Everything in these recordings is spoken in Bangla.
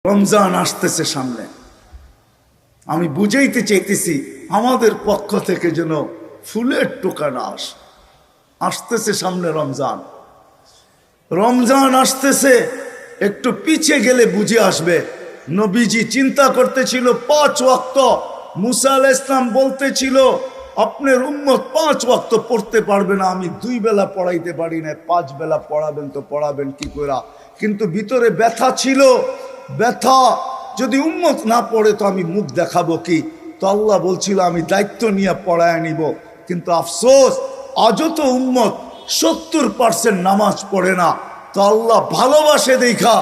রমজান আসতেছে সামনে, আমি বুঝাইতে চাইতেছি আমাদের পক্ষ থেকে যেন ফুলের টোকা না আসে। আসতেছে সামনে রমজান, রমজান আসতেছে, একটু পিছে গেলে বুঝে আসবে। নবীজি চিন্তা করতেছিল 5 ওয়াক্ত, মুসা আলাইহিস সালাম বলতেছিল আপনার উম্মত 5 ওয়াক্ত পড়তে পারবে না, আমি 2 বেলা পড়াইতে পারি না, 5 বেলা পড়াবেন তো পড়াবেন কি করে। কিন্তু ভিতরে ব্যথা ছিল, ব্যথা, যদি উম্মত না পড়ে তো আমি মুখ দেখাবো কি। তো আল্লাহ বলছিল আমি দায়িত্ব নিয়ে পড়ায় নিব। কিন্তু আফসোস আজও তো উম্মত 70% নামাজ পড়ে না। তো আল্লাহ ভালোবাসে দেখা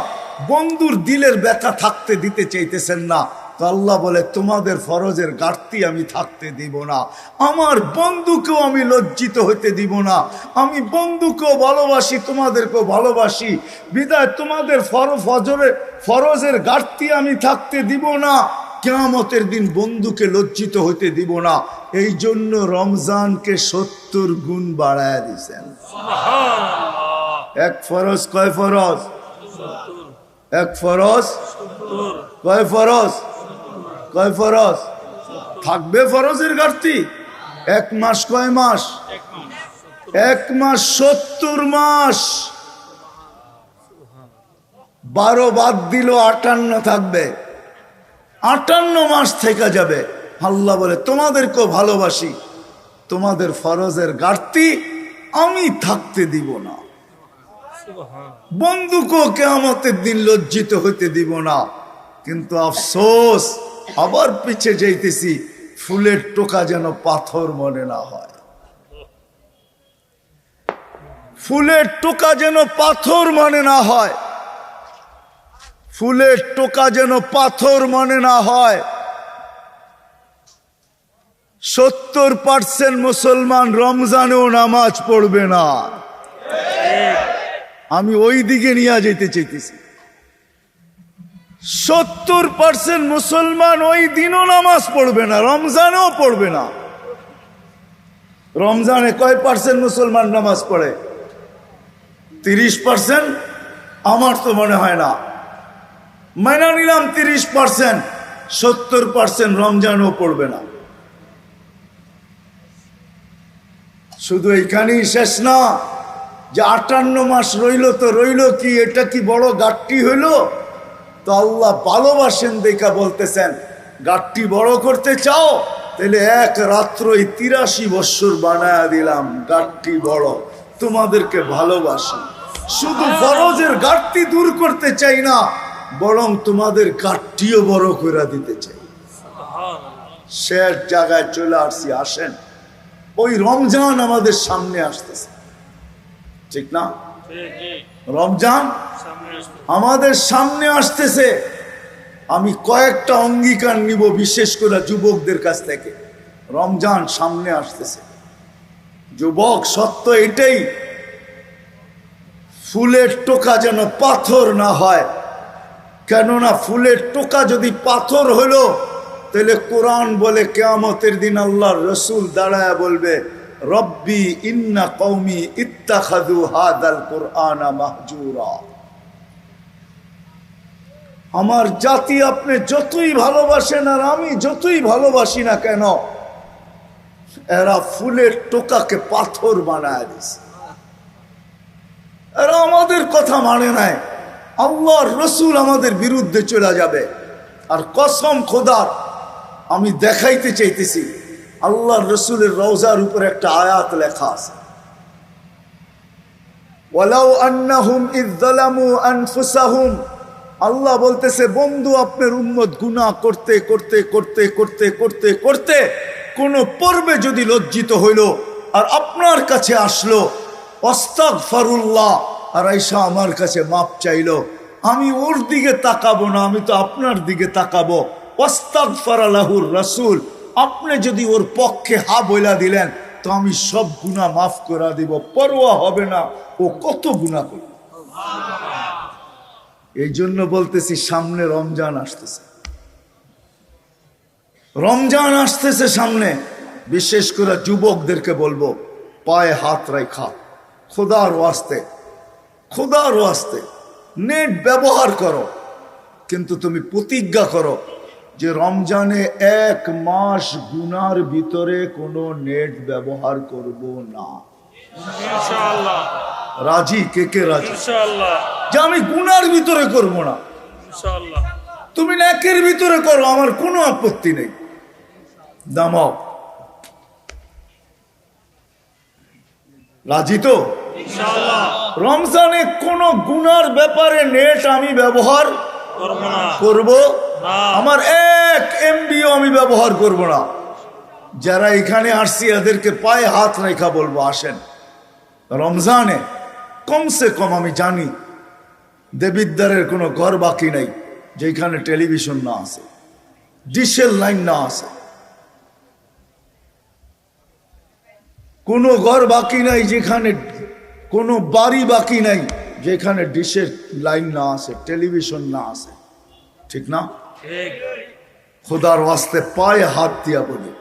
বন্ধুর দিলের ব্যথা থাকতে দিতে চাইতেছেন না। তো আল্লাহ বলে তোমাদের ফরজের ঘাটতি আমি থাকতে দিব না, আমার বন্ধুকেও আমি লজ্জিত হইতে দিব না। আমি বন্ধুকেও ভালোবাসি, তোমাদেরকেও ভালোবাসি, বিদায় তোমাদের ফরজের ঘাটতি আমি থাকতে দিব না। কিয়ামতের দিন বন্ধুকে লজ্জিত হইতে দিব না। এই জন্য রমজানকে 70 গুণ বাড়ায় দিয়েছেন। এক ফরজ কয় ফরজ? এক ফরজ কয় ফরজ? কয় ফরজ? থাকবে ফরজের ঘাটতি? 1 মাস কয় মাস? 1 মাস 70 মাস। 12 বাদ দিল 58 থাকবে, 58 মাস থেকে যাবে। আল্লাহ বলে তোমাদেরকেও ভালোবাসি, তোমাদের ফরজের ঘাটতি আমি থাকতে দিব না, বন্ধুকেও কিয়ামতের দিন লজ্জিত হইতে দিব না। কিন্তু আফসোস আবার পিছে যাইতেছি, ফুলের টোকা যেন পাথর মনে না হয়, ফুলের টোকা যেন পাথর মনে না হয়, ফুলের টোকা যেন পাথর মনে না হয়। 70% মুসলমান রমজানেও নামাজ পড়বে না। আমি ওই দিকে নিয়ে যেতে চাইতেছি। 70% মুসলমান ওই দিনও নামাজ পড়বে না, রমজানেও পড়বে না। রমজানে কয় পার্সেন্ট মুসলমান নামাজ পড়ে? 30%? আমার তো মনে হয় না। মাইনা নিলাম 30%, 70% রমজানও পড়বে না। শুধু এইখানেই শেষ না, যে 58 মাস রইল তো রইল কি, এটা কি বড় ঘাটতি হইল? তো আল্লাহ ভালোবাসেন দেখা বলতেছেন ঘাটতি বড় করতে চাও তাহলে এক রাত্রই 83 বৎসর বানায়া দিলাম, ঘাটতি বড়, তোমাদেরকে ভালোবাসি। শুধু ফরজের ঘাটতি দূর করতে চাই না, বরং তোমাদের ঘাটতিও বড় করে দিতে চাই। শেষ জায়গায় চলে আসছি। আসেন, ওই রমজান আমাদের সামনে আসতেছে, ঠিক না? রমজান আমাদের সামনে আসতেছে। আমি কয়েকটা অঙ্গীকার নিব, বিশেষ করে যুবকদের কাছ থেকে। রমজান সামনে আসতেছে, যুবক, সত্য এটাই, ফুলের টোকা যেন পাথর না হয়। কেননা ফুলের টোকা যদি পাথর হলো, তাহলে কোরআন বলে কিয়ামতের দিন আল্লাহর রসুল দাঁড়ায় বলবে রব্বি ইন্না কওমি ইত্তাখাযু হাদাল কুরআনা মাহজুরা। আমার জাতি আপনি যতই ভালোবাসেন আর আমি যতই ভালোবাসি না কেন, এরা ফুলের টোকাকে পাথর বানায় দিছে। এরা আমাদের কথা মানে নাই, আল্লাহর রসুল আমাদের বিরুদ্ধে চলে যাবে। আর কসম খোদার, আমি দেখাইতে চাইতেছি, আল্লাহর রসুলের রওজার উপর একটা আয়াত লেখা আছে, ওয়ালাউ আন্নাহুম ইয যালামু আনফুসাহুম। আল্লাহ বলতেছে বন্ধু, আপনার উম্মত গুনাহ করতে করতে করতে করতে করতে করতে কোন পর্বে যদি লজ্জিত হইল আর আপনার কাছে আসলো, আস্তাগফিরুল্লাহ, আর আয়েশা আমার কাছে মাপ চাইলো, আমি ওর দিকে তাকাবো না, আমি তো আপনার দিকে তাকাবো। আস্তাগফারা লাহুর রাসূল, আপনি যদি ওর পক্ষে হা বইলা দিলেন তো আমি সব গুনাহ মাফ করে দিব, পরোয়া হবে না ও কত গুনাহ করবে। এই জন্য বলতেছি সামনে রমজান আসতেছে, রমজান আসতেছে সামনে। বিশেষ করে যুবকদেরকে বলবো, পায়ে হাত রাখা, খোদার ওয়াস্তে, খোদার ওয়াস্তে নেট ব্যবহার করো, কিন্তু তুমি প্রতিজ্ঞা করো যে রমজানে 1 মাস গুনার ভিতরে কোনো নেট ব্যবহার করব না। ইনশাআল্লাহ। রাজি? কে কে রাজি? ইনশাআল্লাহ। যে আমি গুনার ভিতরে করব না। ইনশাআল্লাহ। তুমি নেকের ভিতরে করো, আমার কোনো আপত্তি নেই। দামাও। রাজি তো? ইনশাআল্লাহ। রমজানে কোন গুনার ব্যাপারে নেট আমি ব্যবহার করব না। করব না। আমার 1 MBও আমি ব্যবহার করব না। যারা এখানে আসছি এদেরকে পায়ে হাত রেখা বলবো, আসেন রমজানে কমসে কম, আমি জানি দেবিদ্বারের কোনো ঘর বাকি নাই যেখানে টেলিভিশন না আছে, ডিশের লাইন না আছে, কোনো ঘর বাকি নাই যেখানে, কোনো বাড়ি বাকি নাই যেখানে ডিশের লাইন না আছে, টেলিভিশন না আছে। ঠিক না? ঠিক। খোদার ওয়াস্তে পায়ে হাত দিয়া বলি,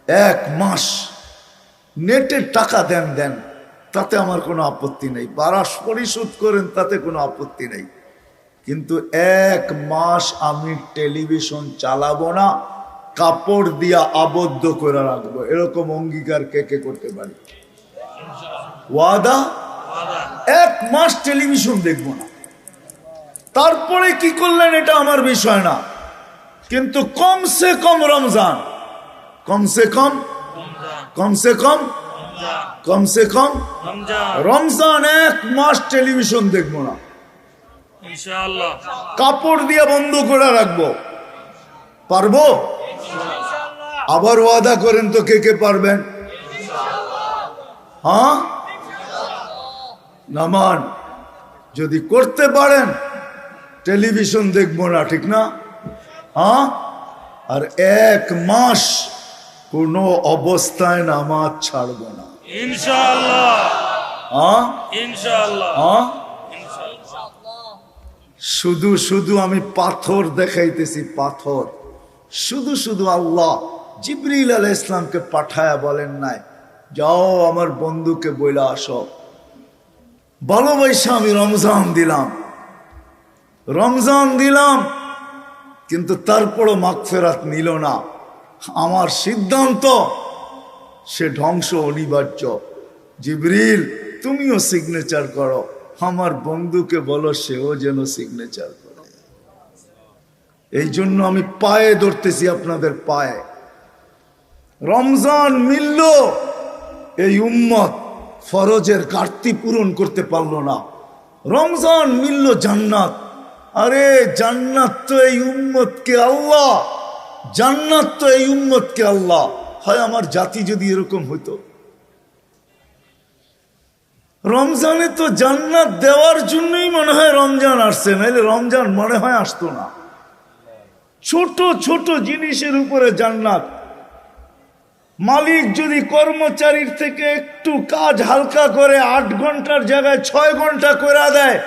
1 মাস নেটের টাকা দেন, তাতে আমার কোনো আপত্তি নেই। বারাস পরিশোধ করেন, তাতে কোনো আপত্তি নেই। কিন্তু 1 মাস আমি টেলিভিশন চালাবো না, কাপড় দিয়া আবদ্ধ করে রাখবো। এরকম অঙ্গীকার কে কে করতে পারি? ওয়াদা? 1 মাস টেলিভিশন দেখবো না। তারপরে কি করলেন এটা আমার বিষয় না, কিন্তু কমসে কম রমজান, কমসে কম রমজান 1 মাস টেলিভিশন দেখবো না, ইনশাআল্লাহ। কাপড় দিয়ে বন্ধ করে রাখবো। পারবো? আবার ওয়াদা করেন তো কে কে পারবেন? হ্যাঁ, নামান যদি করতে পারেন টেলিভিশন দেখবো না, ঠিক না? হ্যাঁ, আর 1 মাস কোনো অবস্থায় নামাজ ছাড়বো না, ইনশাআল্লাহ। হ্যাঁ ইনশাআল্লাহ। হ্যাঁ। ইনশাআল্লাহ। শুধু শুধু আমি পাথর দেখাইতেছি, পাথর। শুধু শুধু আল্লাহ জিবরিল আলাইহিস সালামকে পাঠায়া বলেন নাই, যাও আমার বন্ধুকে বইলা আসো। ভালোবাসা আমি রমজান দিলাম, কিন্তু তারপরও মাগফিরাত নিল না। আমার সিদ্ধান্ত, সে ধ্বংস অনিবার্য। জিবরিল তুমিও সিগনেচার করো, আমার বন্ধুকে বলো সেও যেন সিগনেচার করে। এই জন্য আমি পায়ে ধরতেছি, আপনাদের পায়ে। রমজান মিলল, এই উম্মত ফরজের ঘাটতি পূরণ করতে পারলো না। রমজান মিলল জান্নাত, আরে জান্নাত তো এই উম্মতকে আল্লাহ, জান্নাত তো এই উম্মতকে আল্লাহ। হয় আমার জাতি যদি এরকম হইতো, রমজানে তো জান্নাত দেওয়ার জন্যই মনে হয় রমজান আসছে, নাইলে রমজান মনে হয় আসতো না। ছোট ছোট জিনিসের উপরে জান্নাত। মালিক যদি কর্মচারীর থেকে একটু কাজ হালকা করে 8 ঘন্টার জায়গায় 6 ঘন্টা করে দেয়,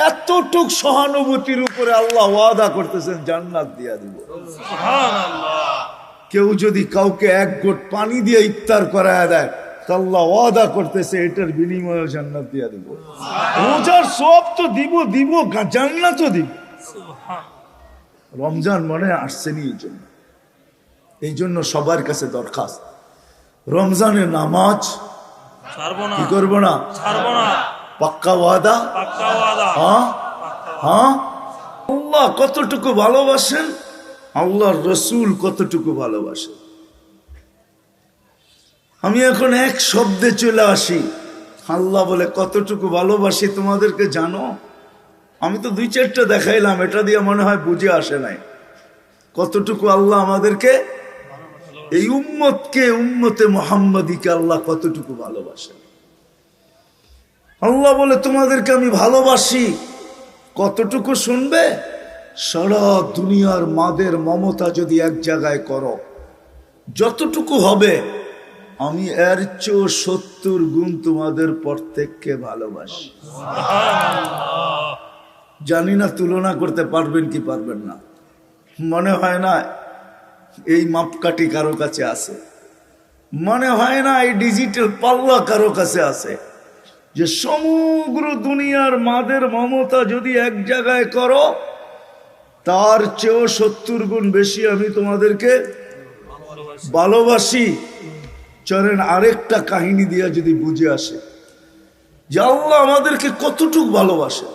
এতটুক সহানুভূতির উপরে আল্লাহ ওয়াদা করতেছেন জান্নাত দিয়া দিব। সুবহানাল্লাহ। কেউ যদি কাউকে 1 ঘট পানি দিয়ে ইফতার করায় দেয়, আল্লাহ ওয়াদা করতেছে এটার বিনিময়ে জান্নাত দিয়া দিব। রোজার সব তো দিব, জান্নাতও দিব। রমজান মনে আসছেনি এই জন্য সবার কাছে দরখাস্ত, রমজানের নামাজ ছাড়বো না, কি করবো না, ছাড়বো না। পাক্কা ওয়াদা? পাক্কা ওয়াদা। হ্যাঁ হ্যাঁ। আল্লাহ কতটুকু ভালোবাসেন, আল্লাহর রসুল কতটুকু ভালোবাসেন। আমি এখন এক শব্দে চলে আসি, আল্লাহ বলে কতটুকু ভালোবাসি তোমাদেরকে জানো? আমি তো 2-4টা দেখাইলাম, এটা দিয়ে মনে হয় বুঝে আসে নাই কতটুকু আল্লাহ আমাদেরকে, এই উম্মতকে, উম্মতে মুহাম্মাদীকে আল্লাহ কতটুকু ভালোবাসেন। আল্লাহ বলে তোমাদেরকে আমি ভালোবাসি কতটুকু শুনবে? সারা দুনিয়ার মাদের মমতা যদি এক জায়গায় করো, যতটুকু হবে আমি এর চেয়েও 70 গুণ তোমাদের প্রত্যেককে ভালোবাসি। জানি না তুলনা করতে পারবেন কি পারবেন না। মনে হয় না এই মাপকাঠি কারো কাছে আছে, মনে হয় না এই ডিজিটাল পাল্লা কারো কাছে আছে, যে সমগ্র দুনিয়ার মাদের মমতা যদি এক জায়গায় করো, তার চেয়েও 70 গুণ বেশি আমি তোমাদেরকে ভালোবাসি। চলেন আরেকটা কাহিনী দিয়া যদি বুঝে আসে যে আল্লাহ আমাদেরকে কতটুক ভালোবাসে।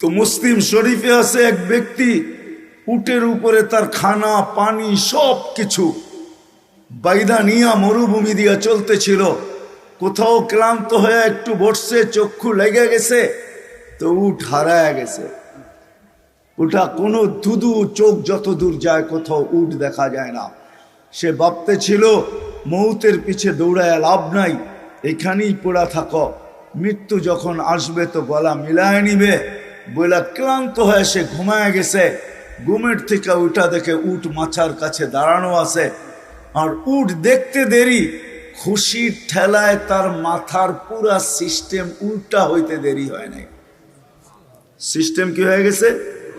তো মুসলিম শরীফে আছে এক ব্যক্তি উটের উপরে তার খানা পানি সব কিছু বাইদা নিয়া মরুভূমি দিয়া চলতেছিল। কোথাও ক্লান্ত হয়ে একটু বসছে, চক্ষু লেগে গেছে, তো উট হারায় গেছে। ওটা কোনো ধুধু চোখ যত দূর যায় কোথাও উট দেখা যায় না। সে ভাবতে ছিল মৌতের পিছে দৌড়ায় লাভ নাই, এখানেই পড়া থাকো, মৃত্যু যখন আসবে তো গলা মিলায় নিবে। বলে ক্লান্ত হয়ে সে ঘুমায় গেছে। ঘুমের থেকে উঠা দেখে উট মাচার কাছে দাঁড়ানো আছে। আর উট দেখতে দেরি, খুশির ঠেলায় তার মাথার পুরা সিস্টেম উল্টা হইতে দেরি হয় নাই। সিস্টেম কি হয়ে গেছে?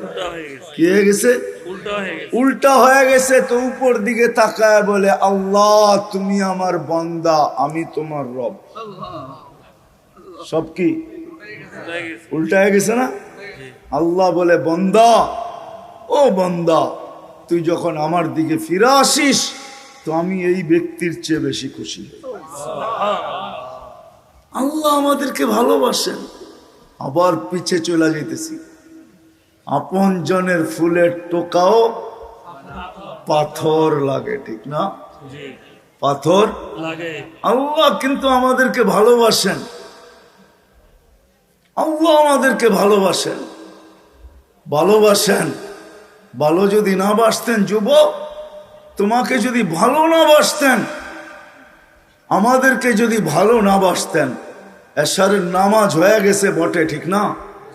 উল্টা হয়ে গেছে। কি হয়ে গেছে? উল্টা হয়ে গেছে। উল্টা হয়ে গেছে। তো উপর দিকে তাকায় বলে, আল্লাহ তুমি আমার বান্দা, আমি তোমার রব। সব কি উল্টা হয়ে গেছে। উল্টা হয়ে গেছে না? আল্লাহ বলে, বান্দা, ও বান্দা, তুই যখন আমার দিকে ফিরে আসিস তো আমি এই ব্যক্তির চেয়ে বেশি খুশি হই। আল্লাহ আমাদেরকে ভালোবাসেন। আবার পিছে চলে যেতেছি, আপন জনের ফুলের টোকাও পাথর লাগে, ঠিক না? জি পাথর লাগে। আল্লাহ কিন্তু আমাদেরকে ভালোবাসেন। আল্লাহ আমাদেরকে ভালোবাসেন, ভালোবাসেন। ভালো যদি না বাসতেন যুবক, তোমাকে যদি ভালো না বাসতেন, আমাদেরকে যদি ভালো না বাসতেন, এশারের নামাজ হয়ে গেছে বটে, ঠিক না?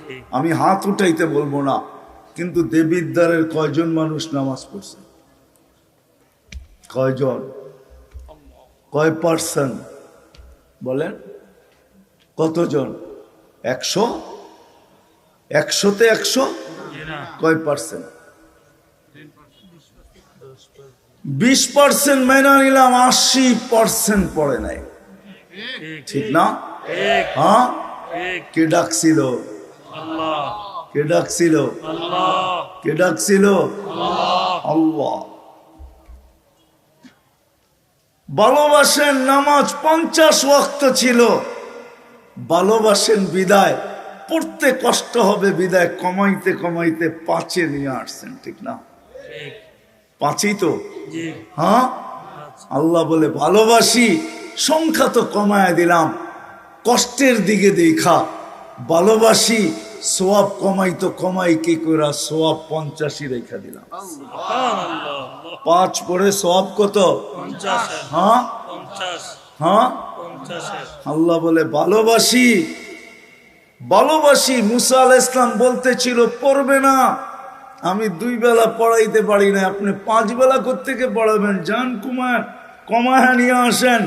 জি আমি হাত উঠাইতে বলবো না, কিন্তু দেবিদ্বারের কয়জন মানুষ নামাজ পড়ছে? কয়জন? কয় পার্সেন্ট বলেন? কতজন? 100? 100-তে 100? জি না। কয় পার্সেন্ট? 20% মেনে নিলাম, 80% পড়ে নাই, ঠিক ঠিক না? ঠিক হ্যাঁ, ঠিক। কে ডাকছিল? আল্লাহ কে ডাকছিল? আল্লাহ কে ডাকছিল? আল্লাহ। ভালোবাসেন, নামাজ 50 ওয়াক্ত ছিল, ভালোবাসেন বিদায় পড়তে কষ্ট হবে বিদায় কমাইতে কমাইতে 5-এ নিয়ে আসছেন, ঠিক না? ঠিক 5ই তো। জি হ্যাঁ, আল্লাহ বলে ভালোবাসি, সংখ্যা তো কমায় দিলাম, কষ্টের দিকে দেখা ভালোবাসি, সোয়াব কমাই তো কমাই কি করে, সোয়াব 85 রেখা দিলাম। সুবহানাল্লাহ। 5 পরে সোয়াব কত? 50 হ্যাঁ 50 হ্যাঁ, 50 আল্লাহ বলে ভালোবাসি, ভালোবাসি। মুসা আলাইহিস সালাম বলতেছিল পড়বে না, আমি 2 বেলা পড়াইতে পারি না, আপনি 5 বেলা কোত্থেকে পড়াবেন? যান কমায় নিয়ে আসেন।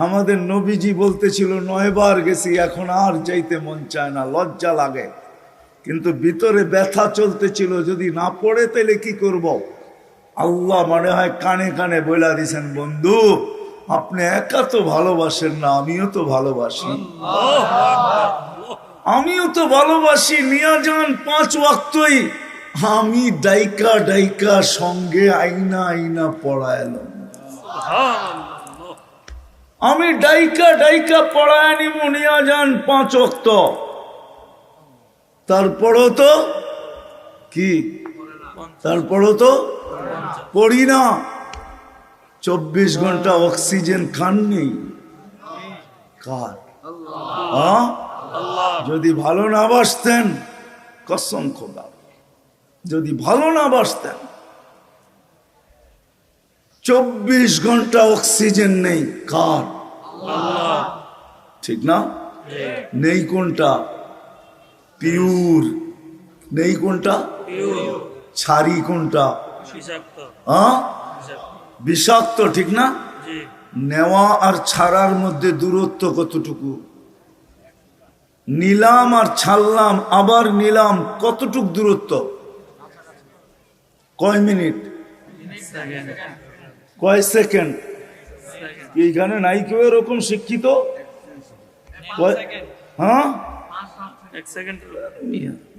আমাদের নবীজি বলতেছিল 9 বার গেছি, এখন আর যাইতে মন চায় না, লজ্জা লাগে। কিন্তু ভিতরে ব্যথা চলতেছিল, যদি না পড়ে তাহলে কি করব? আল্লাহ মনে হয় কানে কানে বইলা দিছেন, বন্ধু আপনি একা তো ভালোবাসেন না, আমিও তো ভালোবাসি, আমিও তো ভালোবাসি, নিয়ে যান 5 ওয়াক্তই। আমি ডাইকা ডাইকা সঙ্গে আইনা আইনা পড়াইলাম, সুবহানাল্লাহ। আমি ডাইকা ডাইকা পড়ায় নিব, নিয়ে যান 5 ওয়াক্ত। তারপরও তো কি, তারপরও তো পড়ি না। 24 ঘন্টা অক্সিজেন খান নেই কার? হ্যাঁ, যদি ভালো না বাসতেন, কসম খোদা, যদি ভালো না বাসতেন, 24 ঘন্টা অক্সিজেন নেই কার? ঠিক না? নেই কোনটা? পিওর নেই কোনটা? ছাড়ি কোনটা? বিষাক্ত হ্যাঁ, বিষাক্ত। বিষাক্ত, ঠিক না? জি নেওয়া আর ছাড়ার মধ্যে দূরত্ব কতটুকু? নিলাম আর ছাড়লাম, আবার নিলাম, কতটুক দূরত্ব? কয় মিনিট? সেকেন্ড কয় সেকেন্ড? সেকেন্ড এইখানে নাই কেউ এরকম শিক্ষিত? কয়- হ্যাঁ, 1 সেকেন্ড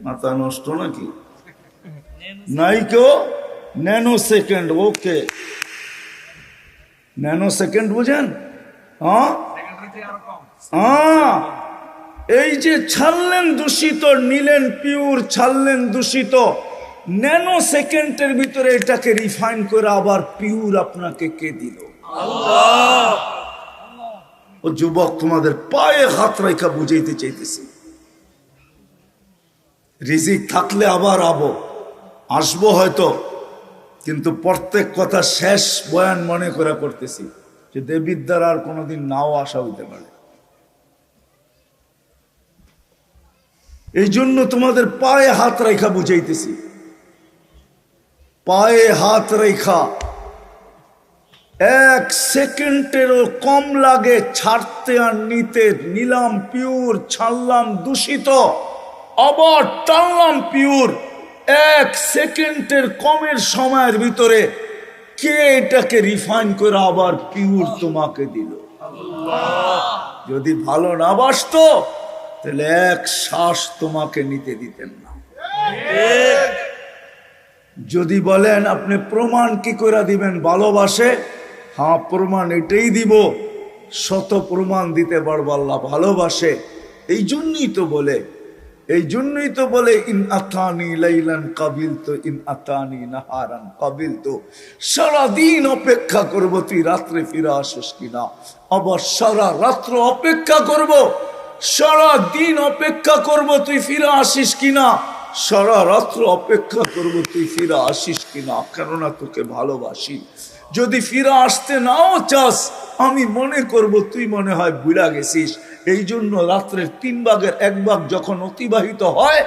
মাথা নষ্ট নাকি? নাই কেউ ন্যানো সেকেন্ড। ওকে, ন্যানো সেকেন্ড বুঝেন? হ্যাঁ, এই যে ছাড়লেন দূষিত, নিলেন পিওর, ছাড়লেন দূষিত, ন্যানো সেকেন্ডের ভিতরে এটাকে রিফাইন করে আবার পিওর আপনাকে কে দিল? আল্লাহ। ও যুবক, তোমাদের পায়ে হাত রেখা বুঝাইতে চাইতেছি, রিজিক থাকলে আবার আসবো হয়তো, কিন্তু প্রত্যেক কথা শেষ বয়ান মনে করে করতেছি যে দেবীর দ্বারা আর কোনোদিন নাও আসা হইতে পারে। এই জন্য তোমাদের পায়ে হাত রেখা বুঝাইতেছি, পায়ে হাত রেখা। 1 সেকেন্ডেরও কম লাগে ছাড়তে আর নিতে। নিলাম পিওর, ছাড়লাম দূষিত, আবার টানলাম পিওর। 1 সেকেন্ডের কমের সময়ের ভিতরে কে এটাকে রিফাইন করে আবার পিওর তোমাকে দিল? যদি ভালো না বাসতো তাহলে 1 শ্বাস তোমাকে নিতে দিতেন না। যদি বলেন আপনি প্রমাণ কি করে দিবেন ভালোবাসে, হ্যাঁ প্রমাণ এটাই দিব, শত প্রমাণ দিতে পারবো আল্লাহ ভালোবাসে। এই জন্যই তো বলে ইন আতানি লাইলান কাবিলতু ইন আতানি নাহারান কাবিলতু। সারাদিন অপেক্ষা করব তুই রাত্রে ফিরে আসিস কিনা, আবার সারা রাত্র অপেক্ষা করব, সারা দিন অপেক্ষা করব তুই ফিরে আসিস কিনা, সারা রাত্র অপেক্ষা করব তুই ফিরে আসিস কিনা, কেননা তোকে ভালোবাসি। যদি ফিরে আসতে নাও চাস, আমি মনে করব তুই মনে হয় বুড়া গেছিস। এই জন্য রাত্রের 3 ভাগের 1 ভাগ যখন অতিবাহিত হয়,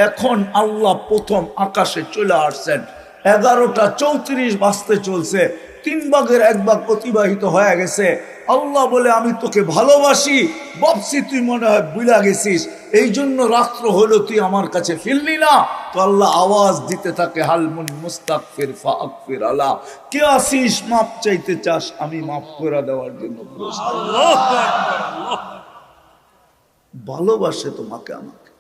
এখন আল্লাহ প্রথম আকাশে চলে আসছেন, 11:34 বাজতে চলছে, 3 ভাগের 1 ভাগ অতিবাহিত হয়ে গেছে। আল্লাহ বলে আমি তোকে ভালোবাসি, ভাবছি তুই মনে হয় বুড়া গেছিস, এই জন্য রাত্র হলো তুই আমার কাছে ফিরলি না। তো আল্লাহ আওয়াজ দিতে থাকে, হালমুন মুস্তাগফির ফাগফির আলা, কে আসিস মাপ চাইতে চাস, আমি মাফ করে দেওয়ার জন্য প্রস্তুত। আল্লাহু আকবার, আল্লাহ। ভালোবাসে তোমাকে আমাকে,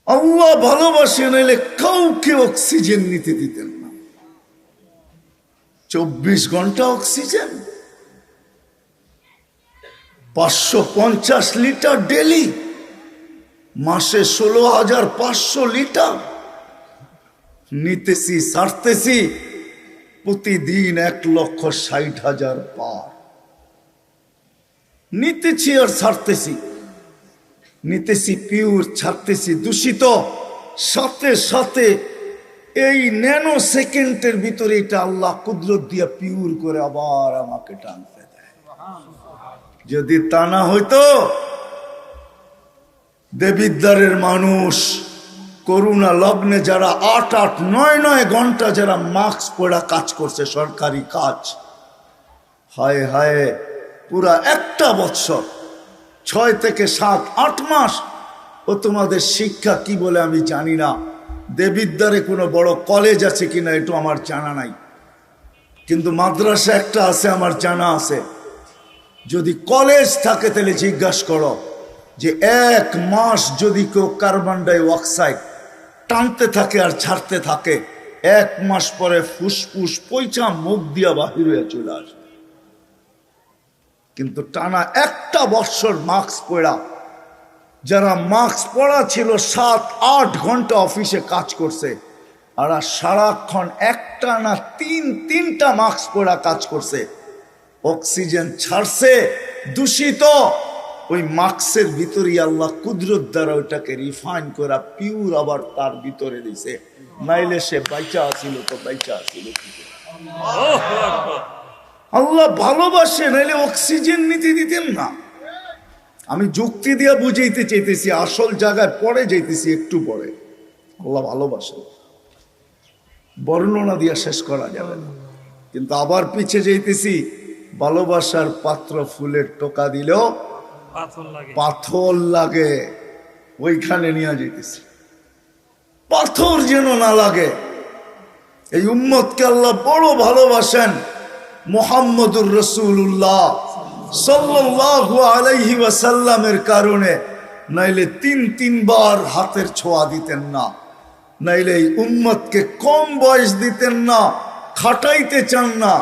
আল্লাহ ভালোবাসে, নাইলে কাউকে অক্সিজেন নিতে দিতেন না। 24 ঘন্টা অক্সিজেন, 550 লিটার ডেলি, মাসে 16,500 লিটার নিতেছি, ছাড়তেছি প্রতিদিন 1,60,000 পার নিতেছি আর ছাড়তেছি, নিতেছি পিওর, ছাড়তেছি দূষিত। সাথে সাথে এই ন্যানো সেকেন্ডের ভিতরে এটা আল্লাহ কুদরত দিয়ে পিওর করে আবার আমাকে টানতে দেয়। যদি তা না হইতো, দেবিদ্বারের মানুষ করোনা লগ্নে যারা 8, 9 ঘন্টা যারা মাস্ক পরা কাজ করছে, সরকারি কাজ, হায় হায়, পুরা একটা বছর, 6 থেকে 7, 8 মাস, ও তোমাদের শিক্ষা কি বলে আমি জানি না। দেবিদ্বারে কোনো বড় কলেজ আছে কিনা এটা আমার জানা নাই, কিন্তু মাদ্রাসা একটা আছে আমার জানা আছে। যদি কলেজ থাকে তাহলে জিজ্ঞাসা করো যে 1 মাস যদি কেউ কার্বন ডাই অক্সাইড টানতে থাকে আর ছাড়তে থাকে, 1 মাস পরে ফুসফুস পয়চা মুখ দিয়া বাহির হয়ে চলে আসে। কিন্তু টানা একটা বছর মাস্ক পরা, যারা মাস্ক পরা ছিল 7-8 ঘন্টা অফিসে কাজ করছে, আর সারাক্ষণ একটা না 3টা মাস্ক পরা কাজ করছে, অক্সিজেন ছাড়ছে দূষিত, ওই মাস্কের ভিতরেই আল্লাহ কুদরত দ্বারা ওইটাকে রিফাইন করা পিওর আবার তার ভিতরে দিছে। নাইলে সে বাইচা আসিল তো বাইচা আসিল কি করে? আল্লাহু আকবার। আল্লাহ ভালোবাসে, নাইলে অক্সিজেন নিতে দিতেন না। আমি যুক্তি দিয়া বুঝাইতে চাইতেছি, আসল জায়গায় পরে যাইতেছি একটু পরে। আল্লাহ ভালোবাসে, বর্ণনা দিয়া শেষ করা যাবে না। কিন্তু আবার পিছে যাইতেছি, ভালোবাসার পাত্র ফুলের টোকা দিলেও পাথর লাগে, ওইখানে নিয়ে যাইতেছি, পাথর যেন না লাগে। এই উম্মতকে আল্লাহ বড় ভালোবাসেন, মুহাম্মদুর রাসূলুল্লাহ সাল্লাল্লাহু আলাইহি ওয়াসাল্লামের কারণে, নাইলে 3 বার হাতের ছোঁয়া দিতেন না। নাইলে এই উম্মতকে কম বয়স দিতেন না, খাটাইতে চান না।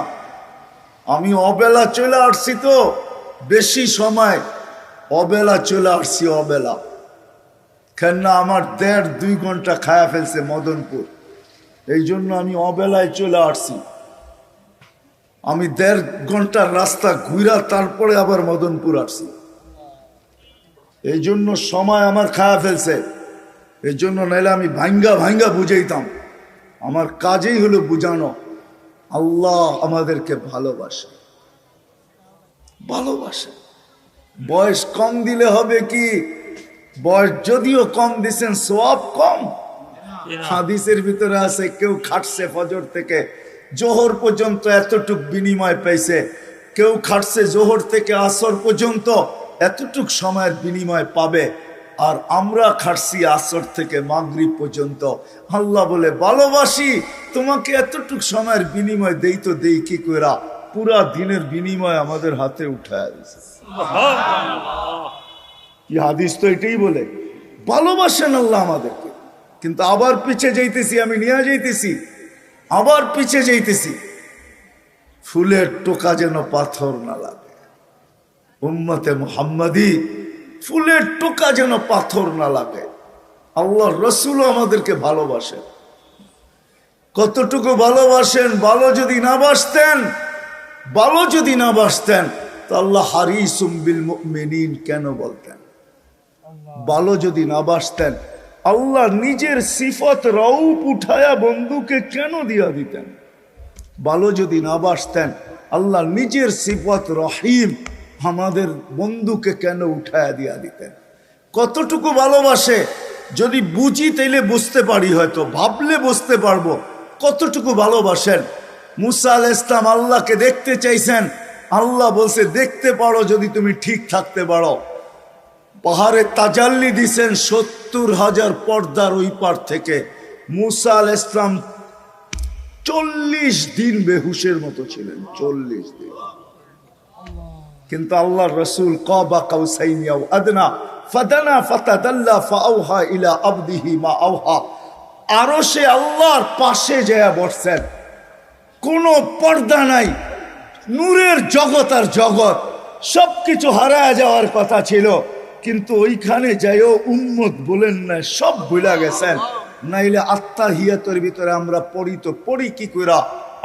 আমি অবেলা চলে আসছি তো, বেশি সময় অবেলা চলে আসছি, অবেলা কেননা আমার 1.5-2 ঘন্টা খায়া ফেলছে মদনপুর, এই জন্য আমি অবেলায় চলে আসছি। আমি 1.5 ঘন্টার রাস্তা ঘুরা তারপরে আবার মদনপুর আসছি, এই জন্য সময় আমার খায়া ফেলছে। এই জন্য নাইলে আমি ভাঙ্গা ভাঙ্গা বুঝাইতাম। আমার কাজেই হলো বুঝানো। আল্লাহ আমাদেরকে ভালোবাসে, ভালোবাসে। বয়স কম দিলে হবে কি? বয়স যদিও কম দিছেন, সওয়াব কম। হাদিসের ভিতরে আছে কেউ খাটছে ফজর থেকে জোহর পর্যন্ত এতটুক বিনিময় পাইছে, কেউ খাটছে জোহর থেকে আসর পর্যন্ত এতটুক সময়ের বিনিময় পাবে, আর আমরা খাটছি আসর থেকে মাগরিব পর্যন্ত। আল্লাহ বলে ভালোবাসি তোমাকে, এতটুক সময়ের বিনিময় দেই তো দেই কি কইরা, পুরা দিনের বিনিময় আমাদের হাতে উঠায় দিছে। কি হাদিস তো এটাই বলে, ভালোবাসেন আল্লাহ আমাদেরকে। কিন্তু আবার পিছে যাইতেছি, আমি নিয়ে যাইতেছি, আবার পিছে যাইতেছি। ফুলের টোকা যেন পাথর না লাগে। উম্মতে মুহাম্মাদি ফুলের টোকা যেন পাথর না লাগে। আল্লাহর রাসূলও আমাদেরকে ভালোবাসেন। কতটুকু ভালোবাসেন? ভালো যদি না বাসতেন, ভালো যদি না বাসতেন তো আল্লাহ হারিসুম বিল মুমিনিন কেন বলতেন? ভালো যদি না বাসতেন আল্লাহ নিজের সিফত রউফ উঠায়া বন্ধুকে কেন দিয়া দিতেন? ভালো যদি না বাসতেন আল্লাহ নিজের সিফত রহিম আমাদের বন্ধুকে কেন উঠায়া দিয়া দিতেন? কতটুকু ভালোবাসে যদি বুঝি তাইলে বুঝতে পারি, হয়তো ভাবলে বুঝতে পারবো কতটুকু ভালোবাসেন। মুসা আলাইহিস সালাম আল্লাহকে দেখতে চাইছেন, আল্লাহ বলছে দেখতে পারো যদি তুমি ঠিক থাকতে পারো। পাহাড়ে তাজাল্লি দিছেন 70,000 পর্দার ওই পার থেকে। মুসা আলাইহিস সালাম 40 দিন বেহুশের মতো ছিলেন, 40 দিন। কিন্তু আল্লাহর রাসূল কাবা কাউসাইনি আও আদনা ফাদানা ফাতাদাল্লা ফাআওহা ইলা আবদিহি মা আওহা, আরশে আল্লাহর পাশে যায় বসছেন, কোনো পর্দা নাই, নূরের জগৎ আর জগৎ, সবকিছু হারায় যাওয়ার কথা ছিল, কিন্তু ওইখানে যাইও উম্মত বলেন না, সব ভুলা গেছেন। নাইলে আত্তাহিয়াতের ভিতরে আমরা পড়ি তো পড়ি কি কইরা,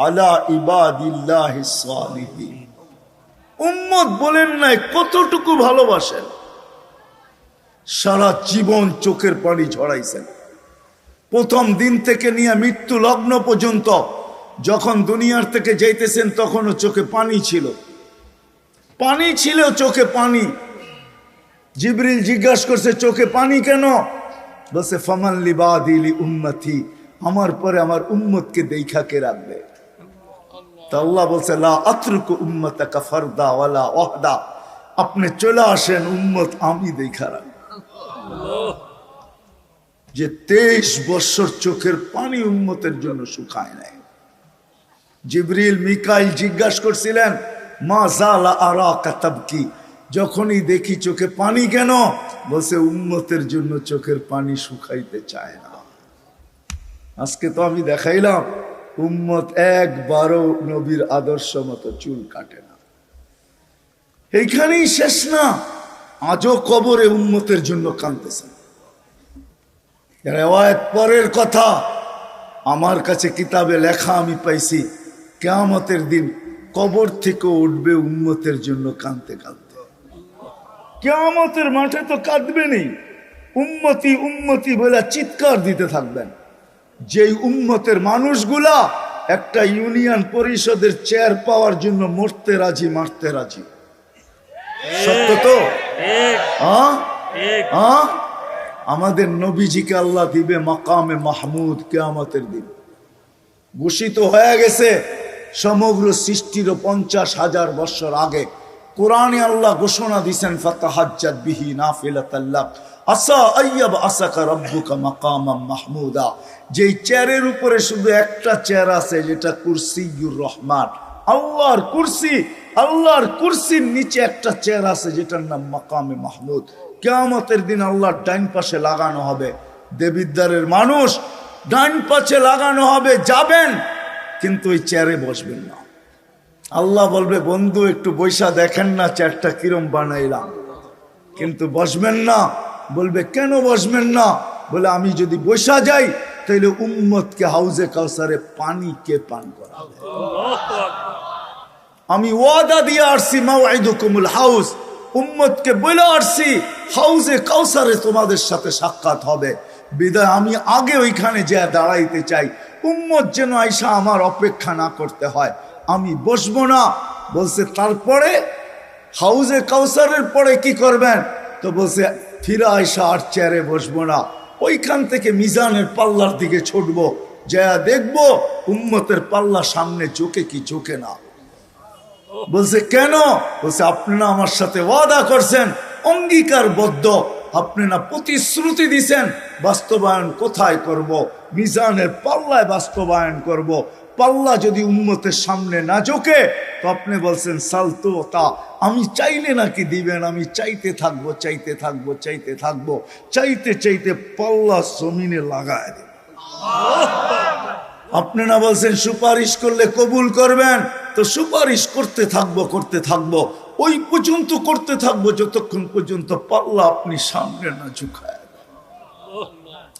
আলা ইবাদিল্লাহিস সালিহিন। উম্মত বলেন নাই, কতটুকু ভালোবাসেন। সারা জীবন চোখের পানি ঝরাইছেন, প্রথম দিন থেকে নিয়ে মৃত্যু লগ্ন পর্যন্ত। যখন দুনিয়ার থেকে যাইতেছেন তখনও চোখে পানি ছিল, পানি ছিল চোখে পানি। জিবরিল জিজ্ঞাসা করছে চোখে পানি কেন? বলছে ফামান লিবাদিলি উম্মতি, আমার পরে আমার উম্মতকে দেখা কে রাখবে? তা আল্লাহ বলছে লা আতরুকু উম্মতাকা ফারদা ওয়ালা ওয়াহদা, আপনি চলে আসেন, উম্মত আমি দেখা রাখব। যে 23 বছর চোখের পানি উম্মতের জন্য শুকায় নাই। জিবরিল মিকাইল জিজ্ঞাসা করছিলেন মা জালা আরাকা তাবকি, যখনই দেখি চোখে পানি কেন? বলছে উম্মতের জন্য চোখের পানি শুকাইতে চায় না। আজকে তো আমি দেখাইলাম উম্মত একবারও নবীর আদর্শ মতো চুল কাটে না। এইখানেই শেষ না, আজও কবরে উম্মতের জন্য কাঁদতেছেন। রিওয়ায়াত পরের কথা, আমার কাছে কিতাবে লেখা আমি পাইছি, কিয়ামতের দিন কবর থেকে উঠবে উম্মতের জন্য কাঁদতে কাঁদতে। কিয়ামতের মাঠে তো কাঁদবেনই, উম্মতি উম্মতি বলে চিৎকার দিতে থাকবেন। যেই উম্মতের মানুষগুলা একটা ইউনিয়ন পরিষদের চেয়ার পাওয়ার জন্য মরতে রাজি, মারতে রাজি। সত্য তো? আমাদের নবীজিকে আল্লাহ দিবে মাকামে মাহমুদ কিয়ামতের দিন। ঘোষিত হয়ে গেছে সমগ্র সৃষ্টির 50,000 বছর আগে। কোরআনে আল্লাহ ঘোষণা দিয়েছেন ফাতাহাজ্জাত বিহি নাফিলাতাল লাক আসা আইয়াব আসাকা রাব্বুকা মাকামাম মাহমুদা। যেই চেয়ারের উপরে শুধু একটা চেয়ার আছে, যেটা কুরসিয়ুর রহমান, আল্লাহর কুরসি। আল্লাহর কুরসির নিচে একটা চেয়ার আছে যেটার নাম মাকামে মাহমুদ। কিয়ামতের দিন আল্লাহর ডাইন পাশে লাগানো হবে। দেবিদ্বারের মানুষ ডান পাশে লাগানো হবে, যাবেন কিন্তু ওই চেয়ারে বসবেন না। আল্লাহ বলবে বন্ধু একটু বৈশা দেখেন না চেয়ারটা কিরম বানাইলাম, কিন্তু বসবেন না। বলবে কেন বসবেন না? বলে আমি যদি বৈশা যাই তাহলে উম্মতকে হাউজে কাউসারে পানি কে পান করাবে? আমি ওয়াদা দিয়ে আসছি মাওয়াইদুকুমুল হাউস, উম্মতকে বলে আসছি হাউজে কাউসারে তোমাদের সাথে সাক্ষাৎ হবে। বিদায় আমি আগে ওইখানে যা দাঁড়াইতে চাই, উম্মত যেন আইসা আমার অপেক্ষা না করতে হয়, আমি বসবো না। বলছে তারপরে হাউজে কাউসারের পরে কি করবেন? তো বলছে ফিরে আইসা আর চেয়ারে বসবো না, ওইখান থেকে মিজানের পাল্লার দিকে ছুটবো, যা দেখবো উম্মতের পাল্লা সামনে চোখে কি চোখে না। বলছে কেন? বলছে আপনি না আমার সাথে ওয়াদা করছেন, অঙ্গীকারবদ্ধ, আপনি না প্রতিশ্রুতি দিছেন, বাস্তবায়ন কোথায় করব? মিজানের পাল্লায় বাস্তবায়ন করব। পাল্লা যদি উম্মতের সামনে না ঝোঁকে তো আপনি বলছেন সালতো তা, আমি চাইলে নাকি দিবেন? আমি চাইতে থাকবো, চাইতে থাকবো, চাইতে থাকবো, চাইতে চাইতে পাল্লা জমিনে লাগায় দেব। আপনি না বলছেন সুপারিশ করলে কবুল করবেন? তো সুপারিশ করতে থাকবো, করতে থাকবো, ওই পর্যন্ত করতে থাকবো যতক্ষণ পর্যন্ত পাল্লা আপনি সামনে না ঝুঁকায়।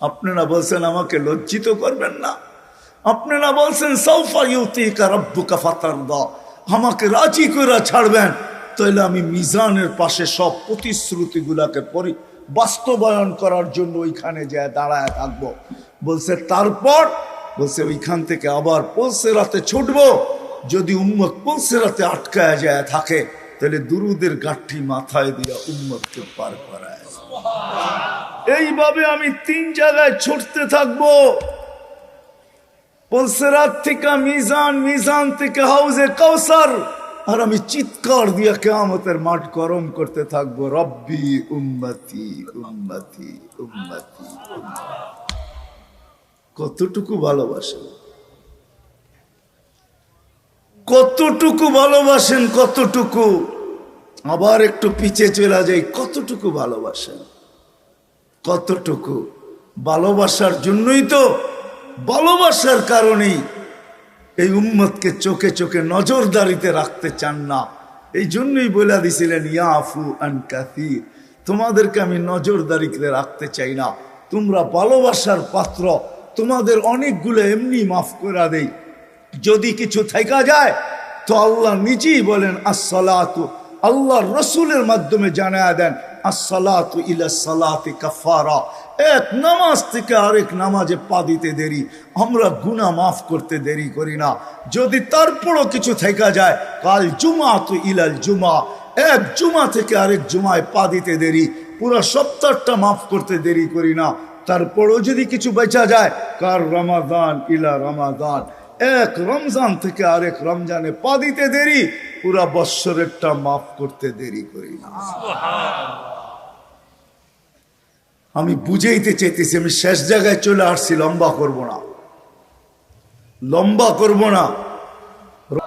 আপনারা বলছেন আমাকে লজ্জিত করবেন না? আপনারা বলছেন সাউফা ইউতিকা রাব্বুকা ফাতারদা, আমাকে রাজি করে ছাড়বেন, তাহলে আমি মিজানের পাশে সব প্রতিশ্রুতিগুলাকে বাস্তবায়ন করার জন্য ওইখানে যায় দাঁড়ায় থাকবো। বলছে তারপর, বলছে ওইখান থেকে আবার পুলসিরাতে ছুটবো, যদি উম্মত পুলসিরাতে আটকায় যায় থাকে তাহলে দুরুদের গাঠি মাথায় দিয়া উম্মতকে পার করায়। এইভাবে আমি 3 জায়গায় ছুটতে থাকবো, পুলসিরাত থেকে মিজান, মিজান থেকে হাউজে কাউসার, আর আমি চিৎকার দিয়া কিয়ামতের মাঠ গরম করতে থাকবো, রব্বি উম্মতি উম্মতি উম্মতি। কতটুকু ভালোবাসেন, কতটুকু ভালোবাসেন, কতটুকু। আবার একটু পিছে চলে যাই, কতটুকু ভালোবাসেন, কতটুকু। ভালোবাসার জন্যই তো, ভালোবাসার কারণেই এই উম্মতকে চোখে চোখে নজরদারিতে রাখতে চান না। এই জন্যই বলে দিছিলেন ইয়াফু আন কাসীর, তোমাদেরকে আমি নজরদারিতে রাখতে চাই না, তোমরা ভালোবাসার পাত্র, তোমাদের অনেকগুলো এমনি মাফ করে দেই। যদি কিছু থাইকা যায় তো আল্লাহ নিজেই বলেন আসসালাতু, আল্লাহ রসুলের মাধ্যমে জানায়া দেন আসসালাতু ইলা সালাতি কাফারা, এক নামাজ থেকে আরেক নামাজে পা দিতে দেরি, আমরা গুনাহ মাফ করতে দেরি করি না। যদি তারপরও কিছু থাইকা যায়, কাল জুমাতু ইলাল জুমা, এক জুমা থেকে আরেক জুমায় পা দিতে দেরি, পুরো সপ্তাহটা মাফ করতে দেরি করি না। তারপরও যদি কিছু বেঁচা যায়, কার রমাদান ইলা রমাদান, এক রমজান থেকে আরেক রমজানে পা দিতে দেরি, পুরা বৎসরেরটা মাফ করতে দেরি করি না। আমি বুঝাইতে চাইতেছি, আমি শেষ জায়গায় চলে আসছি, লম্বা করব না, লম্বা করব না।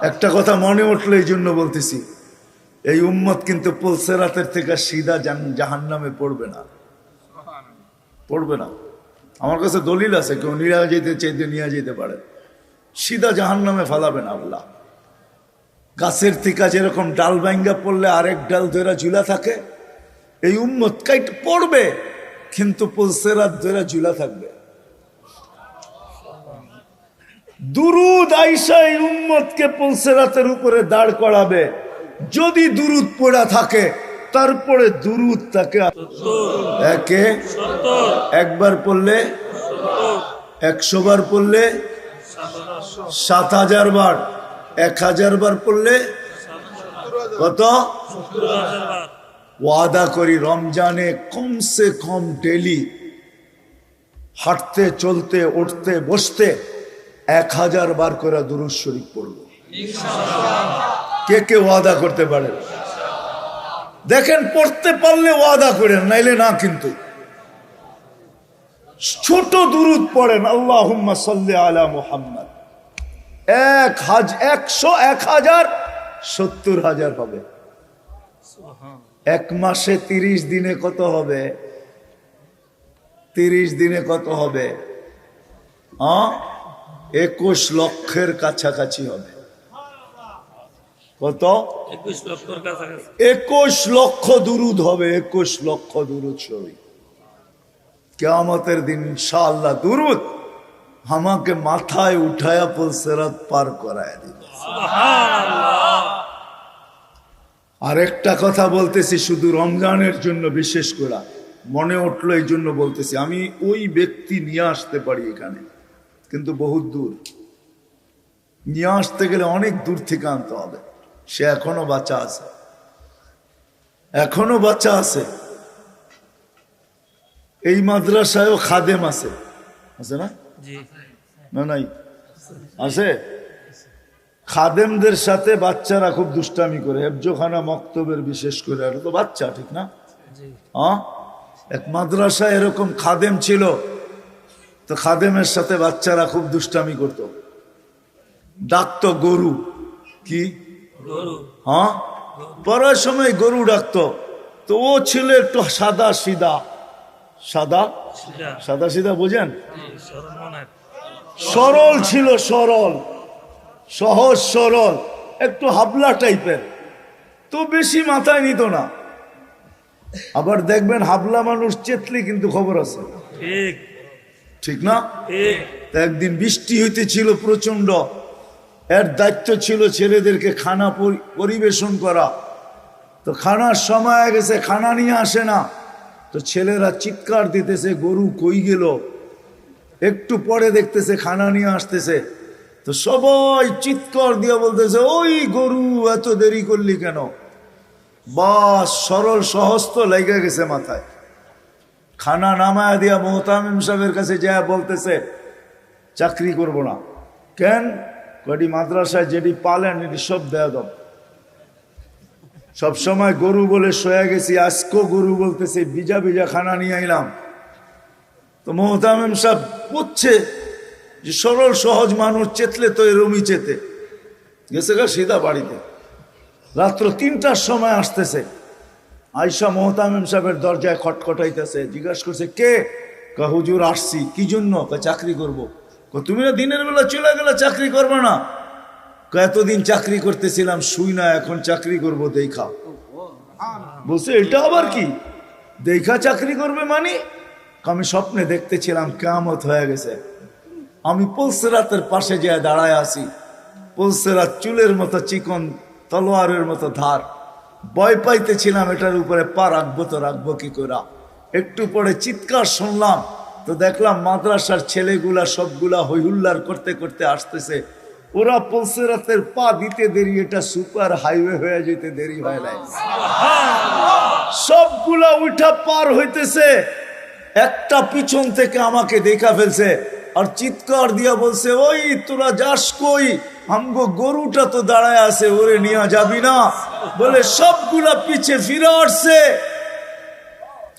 একটা কথা মনে উঠলো এই জন্য বলতেছি, এই উম্মত কিন্তু পুলসিরাতের থেকে সিধা জাহান্নামে পড়বে না, পড়বে না। আমার কাছে দলিল আছে, কেউ নিয়ে যেতে চাইতে নিয়ে যেতে পারে, সিধা জাহান্নামে ফালাবে না আল্লাহ। গাছের থেকে যেরকম ডাল ভাঙ্গা পড়লে আরেক ডাল ধরে ঝুলা থাকে, এই উম্মত কাইট পড়বে কিন্তু পুলসিরাত ধরে ঝুলা থাকবে। দুরুদ আইসা এই উম্মতকে পুলসিরাতের উপরে দাঁড় করাবে। যদি দুরুদ পড়া থাকে তারপরে দুরুদ তাকে একে একবার পড়লে 100 বার পড়লে 7000 বার, 1000 বার পড়লে কত? ওয়াদা করি রমজানে কমসে কম ডেলি হাঁটতে চলতে উঠতে বসতে 1000 বার করে দুরূদ শরীফ পড়ব। কে কে ওয়াদা করতে পারে? দেখেন, পড়তে পারলে ওয়াদা করেন, নাইলে না। কিন্তু ছোট দুরূদ পড়েন, আল্লাহুম্মা সাল্লি আলা মুহাম্মদ, 1000 70,000 হবে। এক মাসে 30 দিনে কত হবে? 30 দিনে কত হবে? হ্যাঁ 21 লক্ষের কাছাকাছি হবে। কত? 21 লক্ষর কাছাকাছি। 21 লক্ষ দুরুদ হবে, 21 লক্ষ দুরুদ শরীফ কিয়ামতের দিন ইনশাআল্লাহ। দুরুদ আমাকে মাথায় উঠায়া পুলসিরাত পার করায় দিবে। সুবহানাল্লাহ। আর একটা কথা বলতেছি, শুধু রমজানের জন্য বিশেষ করে মনে উঠলো এই জন্য বলতেছি, আমি ওই ব্যক্তি নিয়ে আসতে পারি এখানে, কিন্তু বহুত দূর নিয়ে আসতে গেলে অনেক দূর থেকে আনতে হবে। সে এখনো বাচ্চা আছে, এখনো বাচ্চা আছে। এই মাদ্রাসায়ও খাদেম আছে, আছে না? জি না নাই আছে। খাদেমদের সাথে বাচ্চারা খুব দুষ্টামি করে, হেফজোখানা মক্তবের বিশেষ করে, আর তো বাচ্চা, ঠিক না? জি হ্যাঁ, এক মাদ্রাসায় এরকম খাদেম ছিল, তো খাদেমের সাথে বাচ্চারা খুব দুষ্টামি করত, ডাকতো গরু। কি গরু? হ্যাঁ, পড়ার সময় গরু ডাকতো। তো ও ছিল একটু সাদা সিধা, সাদা সেটা সাদা সিধা বোঝেন, সরল মনের। সরল ছিল, সরল সহজ সরল, একটু হাবলা টাইপের, তো বেশি মাথায় নিত না। আবার দেখবেন হাবলা মানুষ চেতলে কিন্তু খবর আছে, ঠিক ঠিক না? ঠিক। তা একদিন বৃষ্টি হইতেছিল প্রচন্ড, এর দায়িত্ব ছিল ছেলেদেরকে খানা পরিবেশন করা। তো খানার সময় গেছে, খানা নিয়ে আসে না, তো ছেলেরা চিৎকার দিতেছে গরু কই গেল। একটু পরে দেখতেছে খানা নিয়ে আসতেছে, তো সবাই চিৎকার দিয়ে বলতেছে ওই গরু এত দেরি করলি কেন? বাস সরল সহজ তো লেগে গেছে মাথায়। খানা নামায়া দিয়া মোহতামিম সাহেবের কাছে যায় বলতেছে চাকরি করব না। কেন? কটি মাদ্রাসায় যেটি পালেন এটি সব দেয়া দাও। সবসময় গরু বলে শোয়া গেছি, আজকেও গরু বলতেছে বিজা বিজা খানা নিয়ে আইলাম। তো মোহতামিম সাহেব বুঝছে যে সরল সহজ মানুষ চেতলে তো এরমই চেতে গেছে গা সিধা বাড়িতে। রাত্র 3টার সময় আসতেছে, আয়সা মোহতামিম সাহেবের দরজায় খটখটাইতেছে, জিজ্ঞাসা করছে কে? কা হুজুর আসছি। কি জন্য? কা চাকরি করব। তুমি না দিনের বেলা চলে গেলে চাকরি করবে না? এতদিন চাকরি করতেছিলাম শুই না, এখন চাকরি করব দেখা। বলছে এটা আবার কি দেখা চাকরি করবে মানে? আমি স্বপ্নে দেখতেছিলাম কিয়ামত হয়ে গেছে, আমি পুলসিরাতের পাশে যেয়ে দাঁড়ায় আছি, পুলসিরাত চুলের মতো চিকন, তলোয়ারের মতো ধার। ভয় পাইতেছিলাম এটার উপরে পা রাখবো তো রাখবো কি করে। একটু পরে চিৎকার শুনলাম, তো দেখলাম মাদ্রাসার ছেলেগুলা সবগুলা হইহুল্লার করতে করতে আসতেছে। ওরা পুলসিরাতের পা দিতে দেরি, এটা সুপার হাইওয়ে হয়ে যেতে দেরি হয় নাই। সবগুলা উঠা পার হইতেছে, একটা পিছন থেকে আমাকে দেখা ফেলছে আর চিৎকার দিয়া বলছে ওই তোরা যাস কই? আমগো গরুটা তো দাঁড়ায় আছে, ওরে নিয়ে যাবি না? বলে সবগুলা পিছে ফিরে আসছে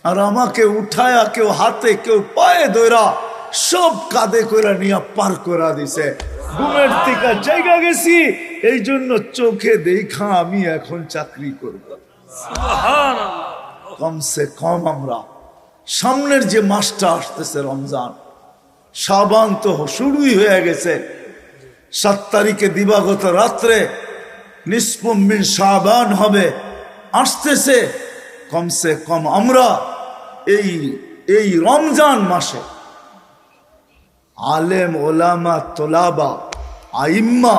আর আমাকে উঠায়া কেউ হাতে কেউ পায়ে ধরা সব কাঁধে করে নিয়ে পার করা দিছে। ঘুমের থেকে জায়গা গেছি, এই জন্য চোখে দেখা আমি এখন চাকরি করব। সুবহানাল্লাহ। কমসে কম আমরা সামনের যে মাসটা আসতেছে রমজান, শাবান তো শুরুই হয়ে গেছে। 7 তারিখে দিবাগত রাত্রে নিসফুম মিন শাবান হবে, আসতেছে। কমসে কম আমরা এই রমজান মাসে আলেম ওলামা তোলাবা আইম্মা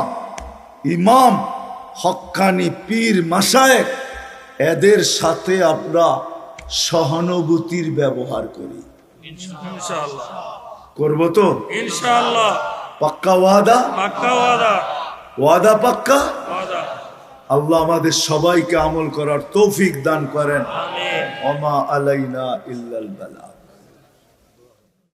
ইমাম হক্কানি পীর মাশায়েখ এদের সাথে আমরা সহানুভূতির ব্যবহার করি। ইনশাআল্লাহ করব তো ইনশাআল্লাহ। পাক্কা ওয়াদা? পাক্কা ওয়াদা। ওয়াদা পাক্কা? ওয়াদা। আল্লাহ আমাদের সবাইকে আমল করার তৌফিক দান করেন। আমিন। ওমা আলাইনা ইল্লাল বালাগ।